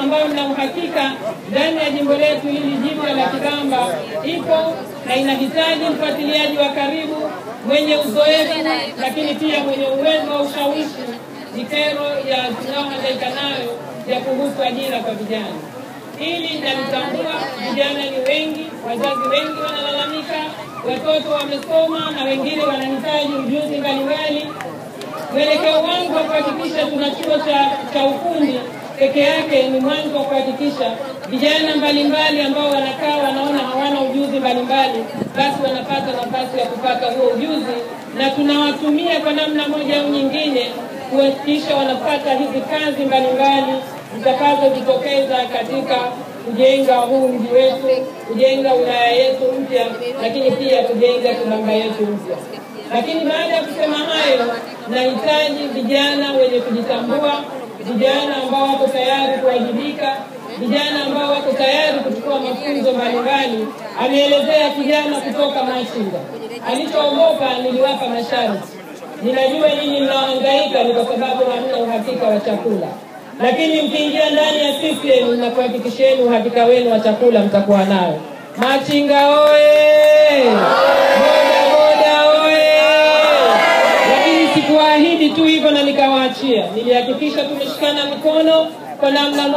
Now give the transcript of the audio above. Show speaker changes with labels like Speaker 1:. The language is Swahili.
Speaker 1: ambayo na uhakika ndani ya jimbo letu hili jipya la Kigamba ipo na inahitaji mfuatiliaji wa karibu mwenye uzoefu, lakini pia mwenye uwezo wa ushawishi vikero ya tunayohangaika nayo ya kuhusu ajira kwa vijana. Hili nalitambua, vijana ni wengi, wazazi wengi wanalalamika, watoto wamesoma na wengine wanahitaji ujuzi mbalimbali. Mwelekeo wangu wa kuhakikisha tuna chuo cha ufundi peke yake ni mwanzo wa kuhakikisha vijana mbalimbali ambao wanakaa wanaona hawana ujuzi mbalimbali, basi wanapata nafasi ya kupata huo ujuzi, na tunawatumia kwa namna moja au nyingine kuhakikisha wanapata hizi kazi mbalimbali zitakazojitokeza katika kujenga huu mji wetu, kujenga wilaya yetu mpya, lakini pia kujenga Kigamba yetu mpya. Lakini baada ya kusema hayo, nahitaji vijana wenye kujitambua, vijana ambao wako tayari kuwajibika, vijana ambao wako tayari kuchukua mafunzo mbalimbali. Ameelezea kijana kutoka Machinga, alichoogopa niliwapa masharti. Ninajua nyinyi mnahangaika ni kwa sababu hamna uhakika wa chakula, lakini mkiingia ndani ya CCM ninakuhakikisheni uhakika wenu wa chakula mtakuwa nayo. Machinga oye! Boda oye! Lakini sikuahidi tu hivyo na nikawaachia. Nilihakikisha tumeshikana mikono kwa namna